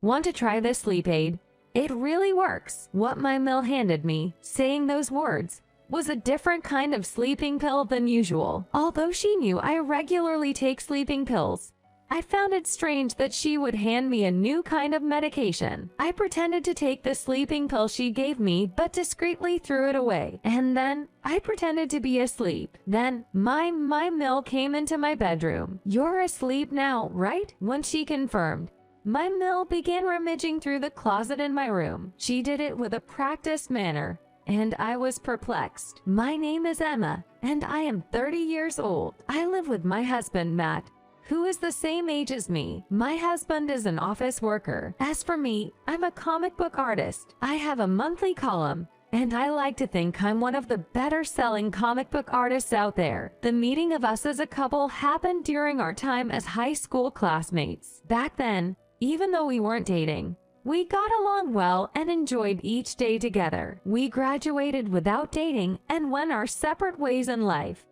Want to try this sleep aid? It really works." What my Mill handed me, saying those words, was a different kind of sleeping pill than usual. Although she knew I regularly take sleeping pills, I found it strange that she would hand me a new kind of medication. I pretended to take the sleeping pill she gave me, but discreetly threw it away. And then, I pretended to be asleep. Then, my Mill came into my bedroom. "You're asleep now, right?" When she confirmed, my Mill began rummaging through the closet in my room. She did it with a practiced manner, and I was perplexed. "My name is Emma, and I am 30 years old. I live with my husband, Matt, who is the same age as me. My husband is an office worker. As for me, I'm a comic book artist. I have a monthly column, and I like to think I'm one of the better-selling comic book artists out there." The meeting of us as a couple happened during our time as high school classmates. Back then, even though we weren't dating, we got along well and enjoyed each day together. We graduated without dating and went our separate ways in life.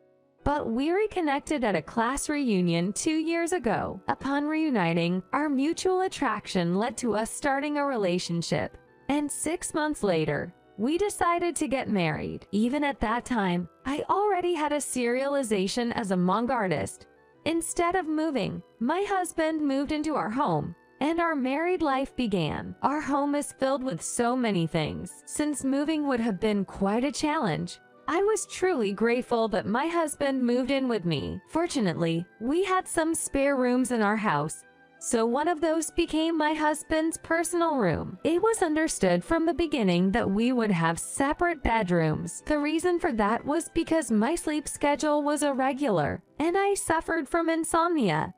But we reconnected at a class reunion 2 years ago. Upon reuniting, our mutual attraction led to us starting a relationship. And 6 months later, we decided to get married. Even at that time, I already had a serialization as a manga artist. Instead of moving, my husband moved into our home, and our married life began. Our home is filled with so many things. Since moving would have been quite a challenge, I was truly grateful that my husband moved in with me. Fortunately, we had some spare rooms in our house, so one of those became my husband's personal room. It was understood from the beginning that we would have separate bedrooms. The reason for that was because my sleep schedule was irregular, and I suffered from insomnia.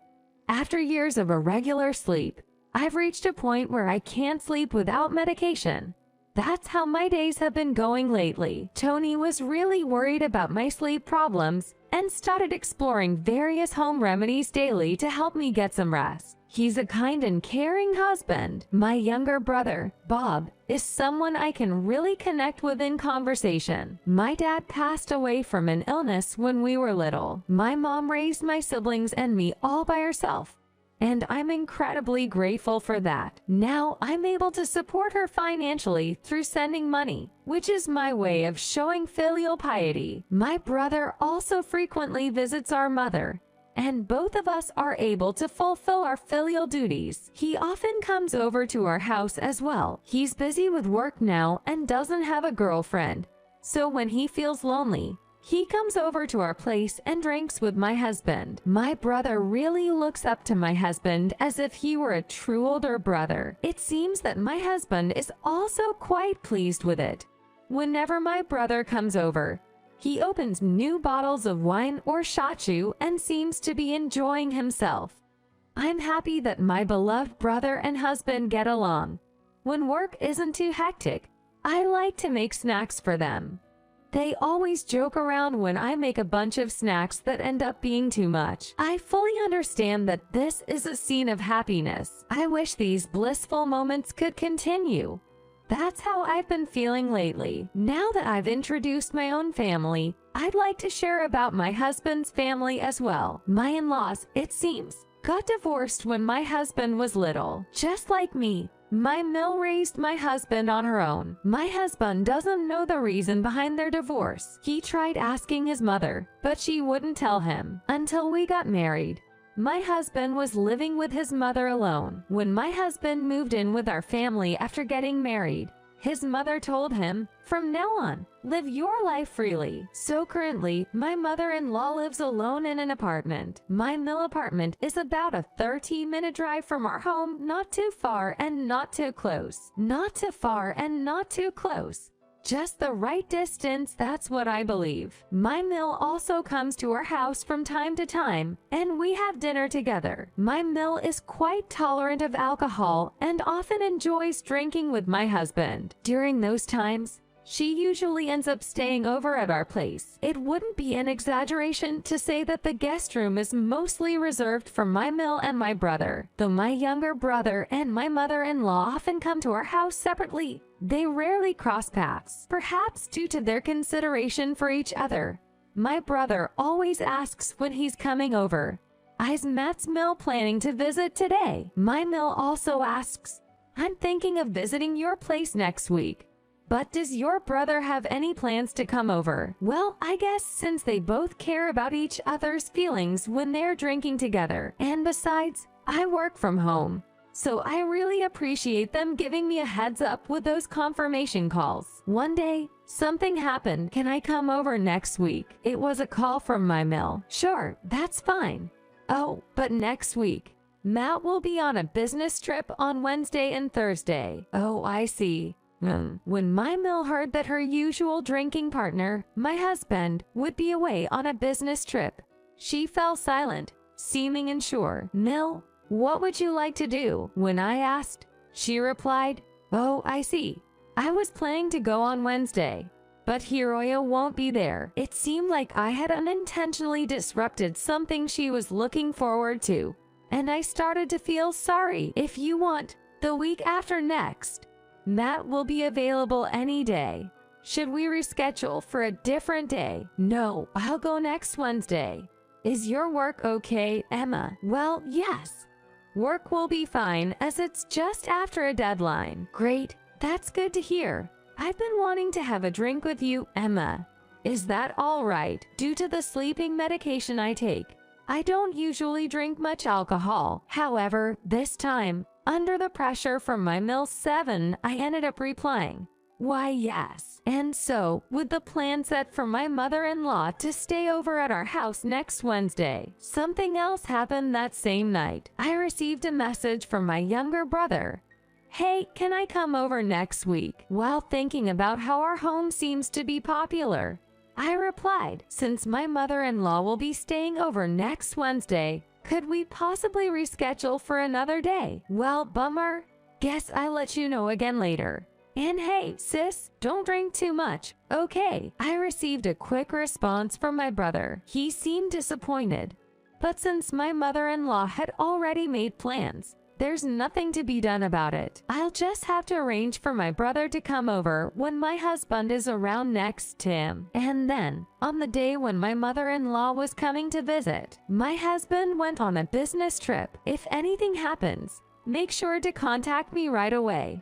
After years of irregular sleep, I've reached a point where I can't sleep without medication. That's how my days have been going lately. Tony was really worried about my sleep problems and started exploring various home remedies daily to help me get some rest. He's a kind and caring husband. My younger brother, Bob, is someone I can really connect with in conversation. My dad passed away from an illness when we were little. My mom raised my siblings and me all by herself, and I'm incredibly grateful for that. Now I'm able to support her financially through sending money, which is my way of showing filial piety. My brother also frequently visits our mother, and both of us are able to fulfill our filial duties. He often comes over to our house as well. He's busy with work now and doesn't have a girlfriend, so when he feels lonely, he comes over to our place and drinks with my husband. My brother really looks up to my husband as if he were a true older brother. It seems that my husband is also quite pleased with it. Whenever my brother comes over, he opens new bottles of wine or shochu and seems to be enjoying himself. I'm happy that my beloved brother and husband get along. When work isn't too hectic, I like to make snacks for them. They always joke around when I make a bunch of snacks that end up being too much. I fully understand that this is a scene of happiness. I wish these blissful moments could continue. That's how I've been feeling lately. Now that I've introduced my own family, I'd like to share about my husband's family as well. My in-laws, it seems, got divorced when my husband was little. Just like me, my Mill raised my husband on her own. My husband doesn't know the reason behind their divorce. He tried asking his mother, but she wouldn't tell him. Until we got married, my husband was living with his mother alone. When my husband moved in with our family after getting married, his mother told him, "From now on, live your life freely." So currently, my mother-in-law lives alone in an apartment. My Mill apartment is about a 30-minute drive from our home, not too far and not too close. Not too far and not too close. Just the right distance, that's what I believe. My Mill also comes to our house from time to time, and we have dinner together. My Mill is quite tolerant of alcohol and often enjoys drinking with my husband. During those times, she usually ends up staying over at our place. It wouldn't be an exaggeration to say that the guest room is mostly reserved for my Mill and my brother. Though my younger brother and my mother-in-law often come to our house separately, they rarely cross paths, perhaps due to their consideration for each other. My brother always asks when he's coming over, "Is Matt's Mill planning to visit today?" My Mill also asks, I'm thinking of visiting your place next week. But does your brother have any plans to come over? Well, I guess since they both care about each other's feelings when they're drinking together. And besides, I work from home. So I really appreciate them giving me a heads up with those confirmation calls. One day, something happened. Can I come over next week? It was a call from my mill. Sure, that's fine. Oh, but next week, Matt will be on a business trip on Wednesday and Thursday. Oh, I see. When my mill heard that her usual drinking partner, my husband, would be away on a business trip, she fell silent, seeming unsure. Mill, what would you like to do? When I asked, she replied, oh, I see. I was planning to go on Wednesday, but Hiroya won't be there. It seemed like I had unintentionally disrupted something she was looking forward to, and I started to feel sorry. If you want, the week after next, Matt will be available any day. Should we reschedule for a different day? No, I'll go next Wednesday. Is your work okay, Emma? Well, yes. Work will be fine as it's just after a deadline. Great, that's good to hear. I've been wanting to have a drink with you, Emma. Is that all right? Due to the sleeping medication I take, I don't usually drink much alcohol. However, this time, under the pressure from my mill 7, I ended up replying, why yes. And so, with the plan set for my mother-in-law to stay over at our house next Wednesday, something else happened that same night. I received a message from my younger brother. Hey, can I come over next week? While thinking about how our home seems to be popular, I replied, since my mother-in-law will be staying over next Wednesday, could we possibly reschedule for another day? Well, bummer. Guess I'll let you know again later. And hey, sis, don't drink too much, okay? I received a quick response from my brother. He seemed disappointed. But since my mother-in-law had already made plans, there's nothing to be done about it. I'll just have to arrange for my brother to come over when my husband is around next to him. And then, on the day when my mother-in-law was coming to visit, my husband went on a business trip. If anything happens, make sure to contact me right away.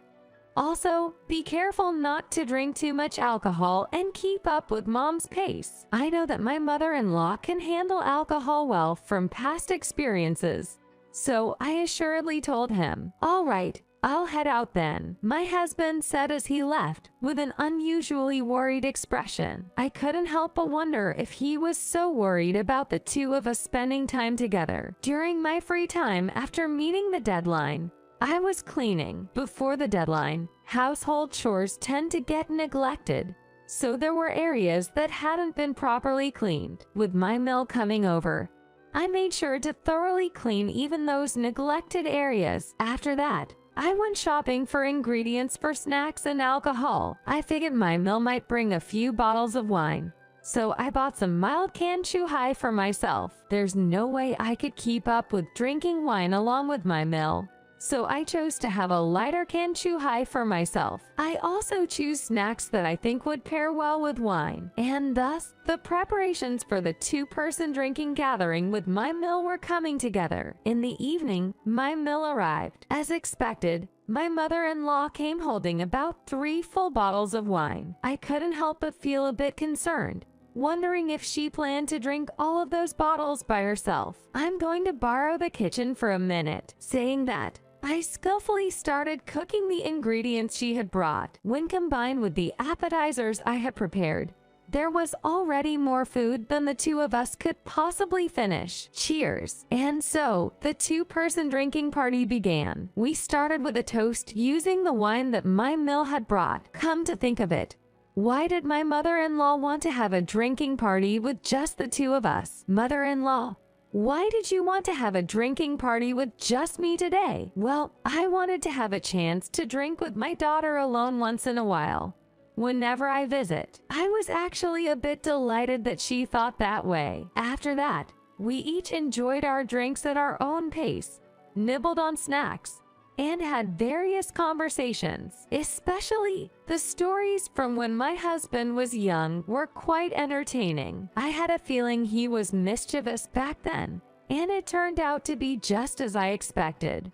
Also, be careful not to drink too much alcohol and keep up with mom's pace. I know that my mother-in-law can handle alcohol well from past experiences. So I assuredly told him, all right, I'll head out then. My husband said as he left, with an unusually worried expression. I couldn't help but wonder if he was so worried about the two of us spending time together. During my free time after meeting the deadline, I was cleaning. Before the deadline, household chores tend to get neglected, so there were areas that hadn't been properly cleaned. With my mill coming over, I made sure to thoroughly clean even those neglected areas. After that, I went shopping for ingredients for snacks and alcohol. I figured my mill might bring a few bottles of wine, so I bought some mild canned Chuhai for myself. There's no way I could keep up with drinking wine along with my mill, so I chose to have a lighter canned Chuhai for myself. I also choose snacks that I think would pair well with wine, and thus, the preparations for the two-person drinking gathering with my mill were coming together. In the evening, my mill arrived. As expected, my mother-in-law came holding about 3 full bottles of wine. I couldn't help but feel a bit concerned, wondering if she planned to drink all of those bottles by herself. I'm going to borrow the kitchen for a minute. Saying that, I skillfully started cooking the ingredients she had brought. When combined with the appetizers I had prepared, there was already more food than the two of us could possibly finish. Cheers! And so, the two-person drinking party began. We started with a toast using the wine that my mill had brought. Come to think of it, why did my mother-in-law want to have a drinking party with just the two of us? Mother-in-law, why did you want to have a drinking party with just me today? Well, I wanted to have a chance to drink with my daughter alone once in a while, whenever I visit. I was actually a bit delighted that she thought that way. After that, we each enjoyed our drinks at our own pace, nibbled on snacks, and had various conversations. Especially, the stories from when my husband was young were quite entertaining. I had a feeling he was mischievous back then, and it turned out to be just as I expected.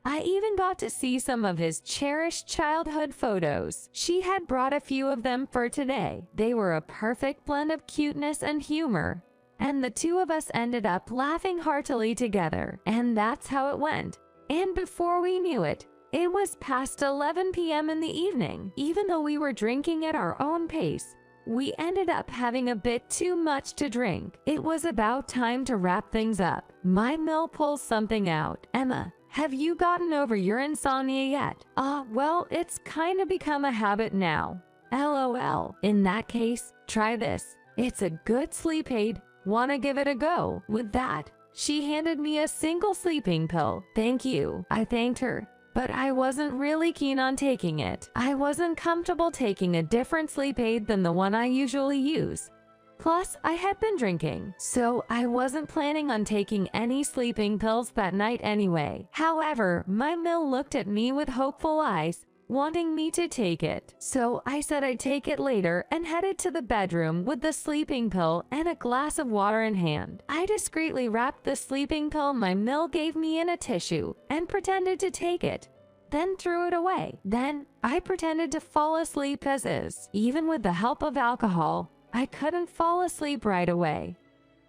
I even got to see some of his cherished childhood photos. She had brought a few of them for today. They were a perfect blend of cuteness and humor, and the two of us ended up laughing heartily together. And that's how it went. And before we knew it, it was past 11 p.m. in the evening. Even though we were drinking at our own pace, we ended up having a bit too much to drink. It was about time to wrap things up. My Mill pulls something out. Emma, have you gotten over your insomnia yet? Well, it's kind of become a habit now. LOL. In that case, try this. It's a good sleep aid. Wanna give it a go? With that, she handed me a single sleeping pill. Thank you. I thanked her, but I wasn't really keen on taking it. I wasn't comfortable taking a different sleep aid than the one I usually use. Plus, I had been drinking, so I wasn't planning on taking any sleeping pills that night anyway. However, my Mill looked at me with hopeful eyes, wanting me to take it. So I said I'd take it later and headed to the bedroom with the sleeping pill and a glass of water in hand. I discreetly wrapped the sleeping pill my Mill gave me in a tissue and pretended to take it, then threw it away. Then I pretended to fall asleep as is. Even with the help of alcohol, I couldn't fall asleep right away.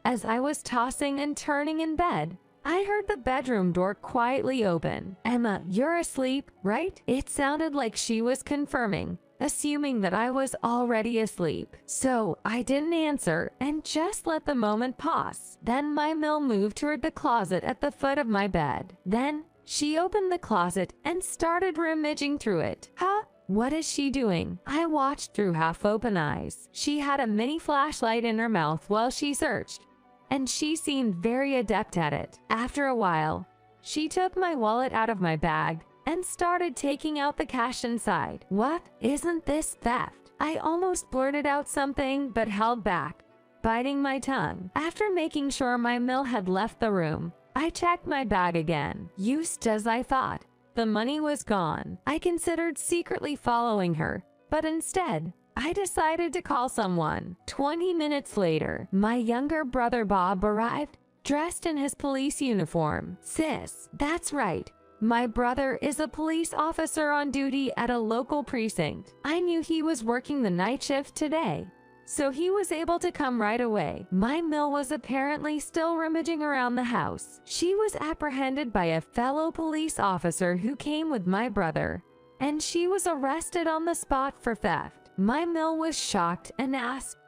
As I was tossing and turning in bed, I heard the bedroom door quietly open. Emma, you're asleep, right? It sounded like she was confirming, assuming that I was already asleep. So I didn't answer and just let the moment pass. Then my Mill moved toward the closet at the foot of my bed. Then she opened the closet and started rummaging through it. Huh? What is she doing? I watched through half-open eyes. She had a mini flashlight in her mouth while she searched, and she seemed very adept at it. After a while, she took my wallet out of my bag and started taking out the cash inside. What? Isn't this theft? I almost blurted out something but held back, biting my tongue. After making sure my Mill had left the room, I checked my bag again. Used as I thought, the money was gone. I considered secretly following her, but instead, I decided to call someone. 20 minutes later, my younger brother Bob arrived, dressed in his police uniform. Sis, that's right. My brother is a police officer on duty at a local precinct. I knew he was working the night shift today, so he was able to come right away. My Mill was apparently still rummaging around the house. She was apprehended by a fellow police officer who came with my brother, and she was arrested on the spot for theft. My Mill was shocked and asked,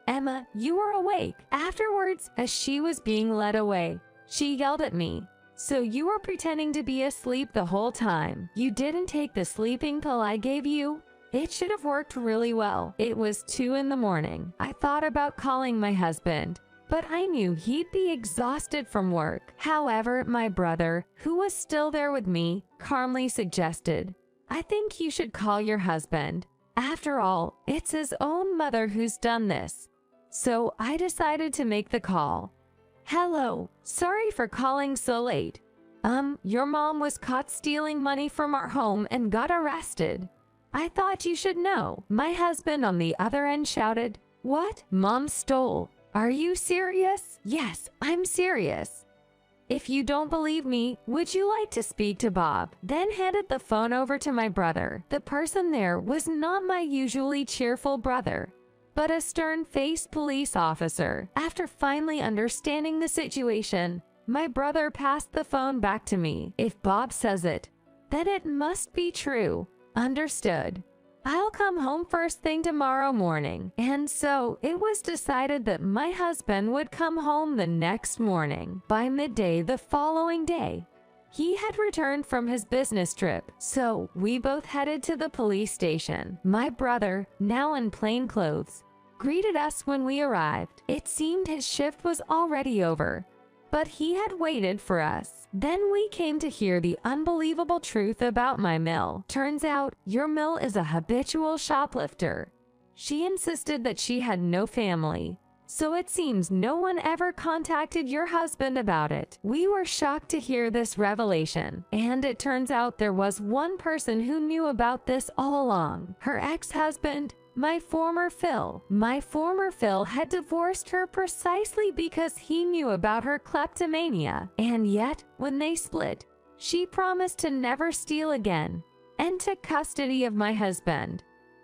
Emma, you were awake? Afterwards, as she was being led away, she yelled at me, so you were pretending to be asleep the whole time? You didn't take the sleeping pill I gave you? It should have worked really well. It was 2 in the morning. I thought about calling my husband, but I knew he'd be exhausted from work. However, my brother, who was still there with me, calmly suggested, I think you should call your husband. After all, it's his own mother who's done this. So I decided to make the call. Hello, sorry for calling so late. Your mom was caught stealing money from our home and got arrested. I thought you should know. My husband on the other end shouted, What? Mom stole? Are you serious? Yes, I'm serious. If you don't believe me, would you like to speak to Bob? Then handed the phone over to my brother. The person there was not my usually cheerful brother, but a stern-faced police officer. After finally understanding the situation, my brother passed the phone back to me. If Bob says it, then it must be true. Understood. I'll come home first thing tomorrow morning. And so it was decided that my husband would come home the next morning. By midday the following day, he had returned from his business trip, so we both headed to the police station. My brother, now in plain clothes, greeted us when we arrived. It seemed his shift was already over, but he had waited for us. Then we came to hear the unbelievable truth about my Mill. Turns out, your Mill is a habitual shoplifter. She insisted that she had no family, so it seems no one ever contacted your husband about it. We were shocked to hear this revelation, and it turns out there was one person who knew about this all along. Her ex-husband, my former Phil. My former Phil had divorced her precisely because he knew about her kleptomania. And yet, when they split, She promised to never steal again and took custody of my husband.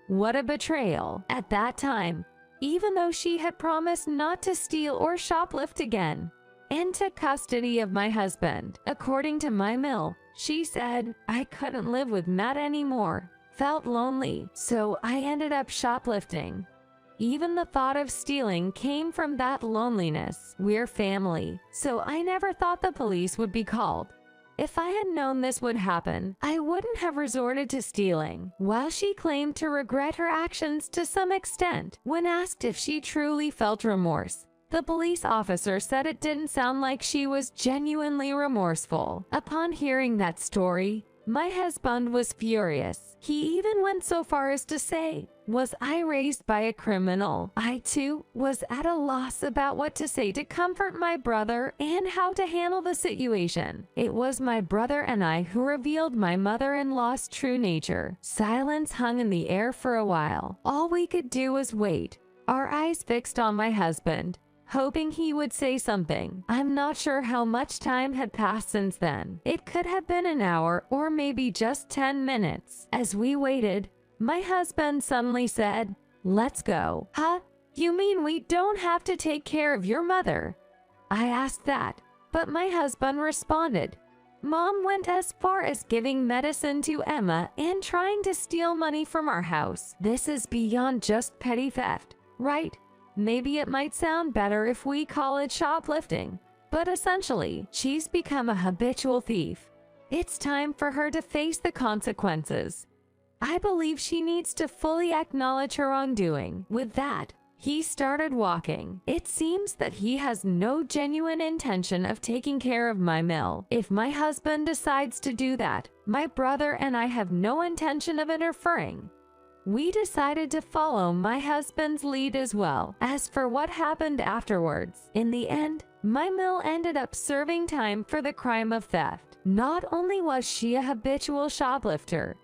What a betrayal at that time, even though she had promised not to steal or shoplift again, and took custody of my husband. According to my mill, she said, I couldn't live with Matt anymore, felt lonely, so I ended up shoplifting. Even the thought of stealing came from that loneliness. We're family, so I never thought the police would be called. If I had known this would happen, I wouldn't have resorted to stealing. While she claimed to regret her actions to some extent, when asked if she truly felt remorse, the police officer said it didn't sound like she was genuinely remorseful. Upon hearing that story, my husband was furious. He even went so far as to say, was I raised by a criminal? I too was at a loss about what to say to comfort my brother and how to handle the situation. It was my brother and I who revealed my mother-in-law's true nature. Silence hung in the air for a while. All we could do was wait, our eyes fixed on my husband, hoping he would say something. I'm not sure how much time had passed since then. It could have been an hour or maybe just 10 minutes. As we waited, my husband suddenly said, "Let's go." Huh? You mean we don't have to take care of your mother? I asked that, but my husband responded, Mom went as far as giving medicine to Emma and trying to steal money from our house. This is beyond just petty theft, right? Maybe it might sound better if we call it shoplifting, but essentially, she's become a habitual thief. It's time for her to face the consequences. I believe she needs to fully acknowledge her wrongdoing. With that, he started walking. It seems that he has no genuine intention of taking care of my mill. If my husband decides to do that, my brother and I have no intention of interfering. We decided to follow my husband's lead as well. As for what happened afterwards, in the end, my mill ended up serving time for the crime of theft. Not only was she a habitual shoplifter,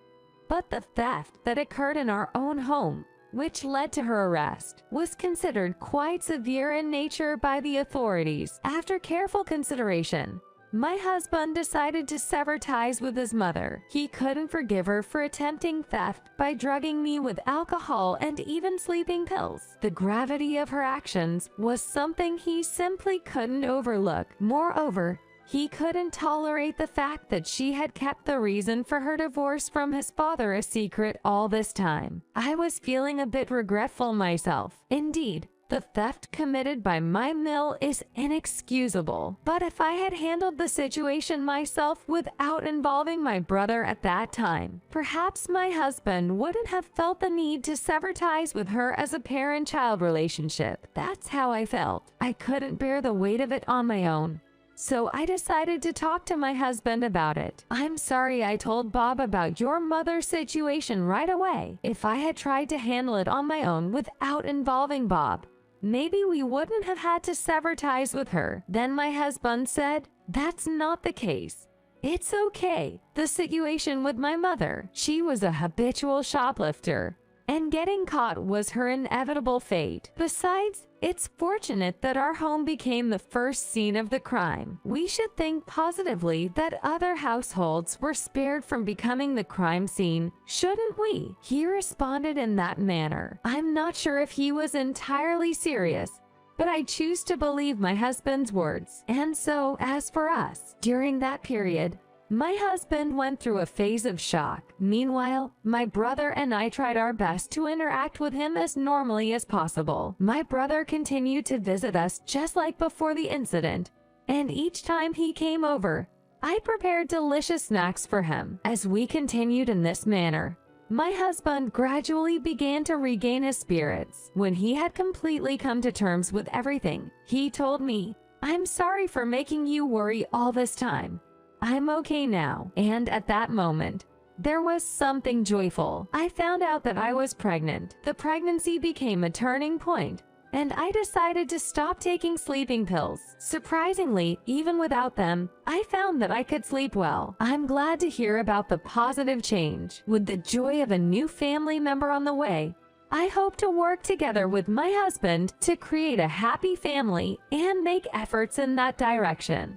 but the theft that occurred in our own home, which led to her arrest, was considered quite severe in nature by the authorities. After careful consideration, my husband decided to sever ties with his mother. He couldn't forgive her for attempting theft by drugging me with alcohol and even sleeping pills. The gravity of her actions was something he simply couldn't overlook. Moreover, he couldn't tolerate the fact that she had kept the reason for her divorce from his father a secret all this time. I was feeling a bit regretful myself. Indeed, the theft committed by my mill is inexcusable. But if I had handled the situation myself without involving my brother at that time, perhaps my husband wouldn't have felt the need to sever ties with her as a parent-child relationship. That's how I felt. I couldn't bear the weight of it on my own. So I decided to talk to my husband about it. I'm sorry I told Bob about your mother's situation right away. If I had tried to handle it on my own without involving Bob, maybe we wouldn't have had to sever ties with her. Then my husband said, that's not the case. It's okay. The situation with my mother, she was a habitual shoplifter, and getting caught was her inevitable fate. Besides, it's fortunate that our home became the first scene of the crime. We should think positively that other households were spared from becoming the crime scene, shouldn't we? He responded in that manner. I'm not sure if he was entirely serious, but I choose to believe my husband's words. And so, as for us, during that period, my husband went through a phase of shock. Meanwhile, my brother and I tried our best to interact with him as normally as possible. My brother continued to visit us just like before the incident, and each time he came over, I prepared delicious snacks for him. As we continued in this manner, my husband gradually began to regain his spirits. When he had completely come to terms with everything, he told me, I'm sorry for making you worry all this time. I'm okay now. And at that moment, there was something joyful. I found out that I was pregnant. The pregnancy became a turning point, and I decided to stop taking sleeping pills. Surprisingly, even without them, I found that I could sleep well. I'm glad to hear about the positive change. With the joy of a new family member on the way, I hope to work together with my husband to create a happy family and make efforts in that direction.